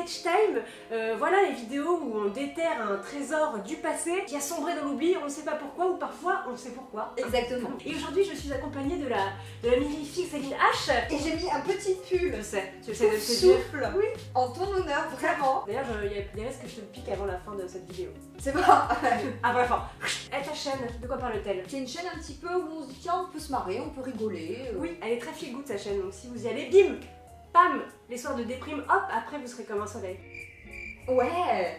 Sketch Time. Voilà les vidéos où on déterre un trésor du passé qui a sombré dans l'oubli, on ne sait pas pourquoi ou parfois on sait pourquoi. Exactement. Et aujourd'hui je suis accompagnée de la magnifique Céline H. Et j'ai mis un petit pull. Je sais, tu sais de te dire. Souffle. Oui. En ton honneur, vraiment. D'ailleurs, il y a des risques que je te pique avant la fin de cette vidéo. C'est bon. Avant la fin. Et ta chaîne, de quoi parle-t-elle? C'est une chaîne un petit peu où on se dit tiens, on peut se marrer, on peut rigoler. Oui, elle est très feel good sa chaîne, donc si vous y allez, bim, pam, les soirs de déprime, hop, après vous serez comme un soleil. Ouais.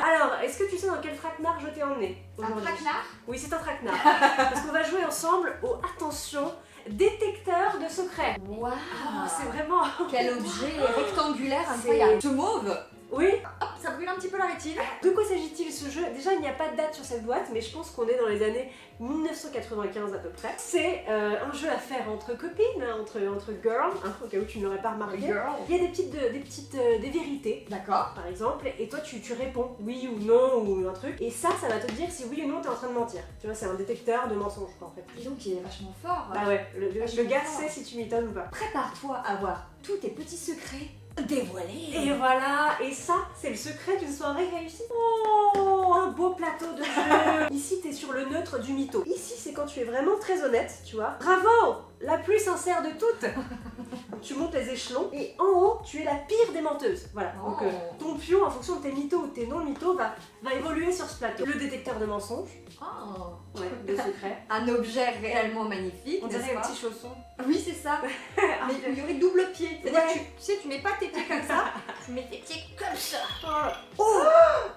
Alors, est-ce que tu sais dans quel traquenard je t'ai emmené Un aujourd'hui? traquenard. Oui, c'est un traquenard. Parce qu'on va jouer ensemble au attention détecteur de secrets. Waouh. Oh, c'est vraiment... Quel objet rectangulaire C'est- incroyable. Ce mauve. Oui. Hop, ça brûle un petit peu la rétine. De quoi s'agit-il ce jeu? Déjà, il n'y a pas de date sur cette boîte, mais je pense qu'on est dans les années 1995 à peu près. C'est un jeu à faire entre copines, hein, entre girls, hein, au cas où tu ne l'aurais pas remarqué. Girl. Il y a des vérités, D'accord. par exemple, et toi tu réponds oui ou non ou un truc, et ça va te dire si oui ou non t'es en train de mentir. Tu vois, c'est un détecteur de mensonges quoi en fait. Dis donc, il est vachement fort. Bah ouais, le gars fort. sait si tu m'étonnes ou pas. Prépare-toi à voir tous tes petits secrets dévoilés. Et voilà, et ça, c'est le secret d'une soirée réussie. Oh, un beau plateau de jeu. Ici, t'es sur le neutre du mytho. Ici, c'est quand tu es vraiment très honnête, tu vois. Bravo, la plus sincère de toutes. Tu montes les échelons et en haut, tu es la pire des menteuses. Voilà, donc ton pion, en fonction de tes mythos ou tes non-mythos, va évoluer sur ce plateau. Le détecteur de mensonges, Oh. ouais, de secrets. Un objet réellement magnifique. On n'est-ce dirait un pas petit chausson. Oui, c'est ça. Mais il y aurait double pied. C'est-à-dire Ouais. que tu sais, tu mets pas tes pieds comme ça, tu mets tes pieds comme ça. Oh,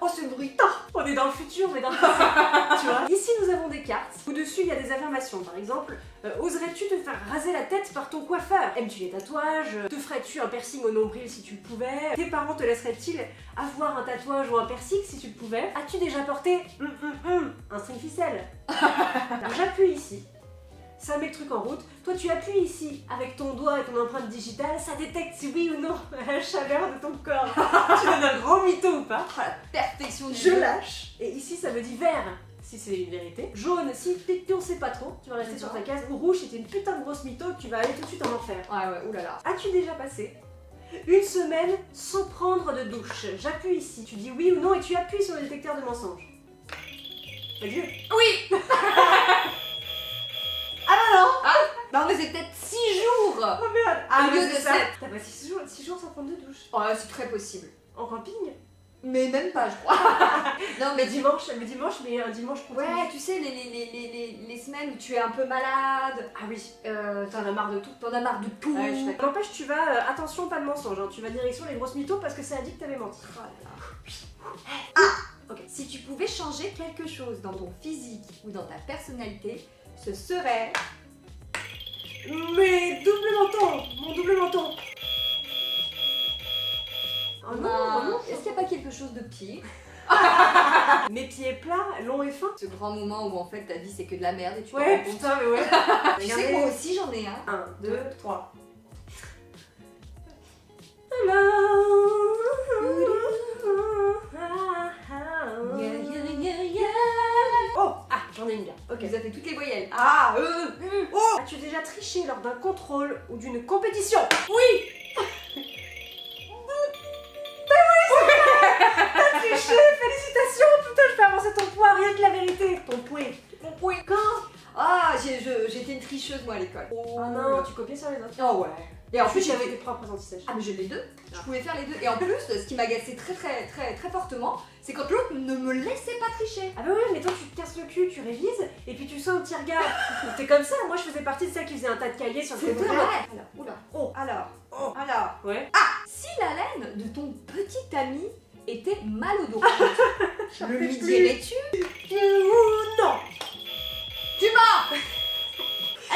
Oh, ce bruit. on est dans le futur, mais dans le passé. Tu vois. Ici, nous avons des cartes. Au-dessus, il y a des affirmations. Par exemple, oserais-tu te faire raser la tête par ton coiffeur? Aimes-tu les tatouages? Te ferais-tu un piercing au nombril si tu le pouvais? Tes parents te laisseraient-ils avoir un tatouage ou un piercing si tu le pouvais? As-tu déjà porté un string ficelle? Alors, j'appuie ici. Ça met le truc en route. Toi, tu appuies ici avec ton doigt et ton empreinte digitale. Ça détecte si oui ou non la chaleur de ton corps. Tu donnes un grand mytho ou pas? Oh, la perfection du Je jeu. lâche. Et ici, ça me dit vert si c'est une vérité. Jaune si on sait pas trop, tu vas rester sur ta case. Ou rouge si t'es une putain de grosse mytho, tu vas aller tout de suite en enfer. Ouais, oulala. As-tu déjà passé une semaine sans prendre de douche? J'appuie ici. Tu dis oui ou non et tu appuies sur le détecteur de mensonges. Adieu. Oui. Non, mais c'est peut-être 6 jours. Oh merde. Au lieu mais de c'est ça. 7. T'as passé 6 jours sans prendre de douche. Oh, c'est très possible. En camping? Mais même pas, je crois. Non, mais Mais un dimanche continu. ouais, tu sais, les semaines où tu es un peu malade. Ah oui. T'en as marre de tout. T'en as marre de tout. Ouais, je suis d'accord. N'empêche, tu vas, attention, pas de mensonge, hein. Tu vas direction les grosses mythos parce que ça a dit que t'avais menti. Oh là là. Ok. Si tu pouvais changer quelque chose dans ton physique ou dans ta personnalité, ce serait... Mais double menton, mon double menton. Oh non, oh non. Est-ce qu'il n'y a pas quelque chose de pire? Mes pieds plats, longs et fins. Ce grand moment où en fait ta vie c'est que de la merde et tu te Ouais, rends compte. putain, mais ouais. Tu sais, moi aussi j'en ai un. 1, 2, 3. Oh, ah, j'en ai une bien. Ok. Vous avez toutes les voyelles. Oh, as-tu déjà triché lors d'un contrôle ou d'une compétition? Oui. T'as triché, félicitations. Putain, je fais avancer ton poids, rien que la vérité. Ton poids. Oui. Quand? Ah, j'étais une tricheuse moi à l'école. Oh non, tu copiais sur les autres. Oh ouais. Et en plus j'avais tes propres anti-sèches. Ah mais j'ai les deux, je pouvais faire les deux. Et en plus, ce qui m'agaçait très fortement, c'est quand l'autre ne me laissait pas tricher. Ah bah ouais, mais toi tu te casses le cul, tu révises, et puis tu sens un petit regard. T'es comme ça, moi je faisais partie de celles qui faisaient un tas de cahiers sur le C'est téléphone. vrai. Alors, oula. Oh. Alors. Ouais. Si la laine de ton petit ami était malodorante, le lui plus. dirais-tu? Non. Tu mens.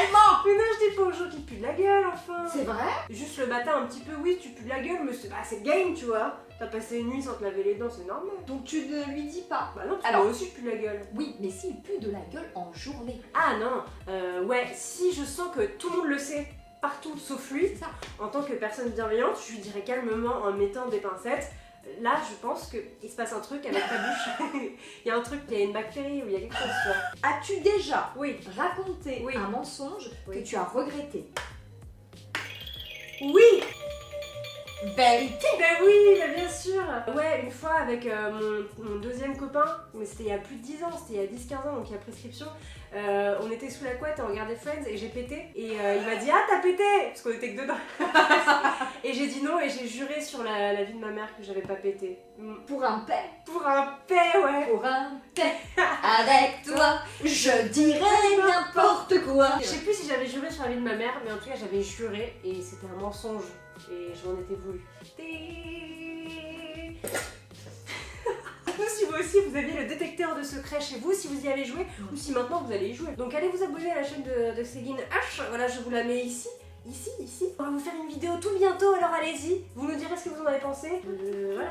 Elle ment. Mais non, je dis pas aux gens qui puent de la gueule, enfin. C'est vrai? Juste le matin un petit peu, oui, tu pues de la gueule, mais c'est game, tu vois. T'as passé une nuit sans te laver les dents, c'est normal. Donc tu ne lui dis pas. Bah non, Alors- moi aussi je pue de la gueule. Oui, mais s'il pue de la gueule en journée. Ah non, ouais, si je sens que tout le monde le sait, partout sauf lui, C'est ça. en tant que personne bienveillante, je lui dirais calmement en mettant des pincettes. Là, je pense qu'il se passe un truc avec ta bouche. Il y a un truc, il y a une bactérie ou il y a quelque chose, tu vois. As-tu déjà Oui. raconté Oui. un mensonge Oui. que tu as regretté? Oui. vérité. Bah oui, bah bien sûr. Ouais, une fois avec mon deuxième copain, mais c'était il y a plus de 10 ans, c'était il y a 10-15 ans, donc il y a prescription. On était sous la couette, on regardait Friends et j'ai pété. Et il m'a dit ah t'as pété, parce qu'on était que dedans. Et j'ai dit non et j'ai juré sur la vie de ma mère que j'avais pas pété. Pour un paix, Pour un paix, ouais. pour un paix, avec toi, je dirais n'importe quoi. Je sais plus si j'avais juré sur la vie de ma mère, mais en tout cas j'avais juré et c'était un mensonge. Et je m'en étais voulu. Si vous aussi vous aviez le détecteur de secrets chez vous, si vous y avez joué, ou si maintenant vous allez y jouer. Donc allez vous abonner à la chaîne de Céline H. Voilà, je vous la mets ici. Ici. On va vous faire une vidéo tout bientôt, alors allez-y. Vous nous direz ce que vous en avez pensé. Voilà.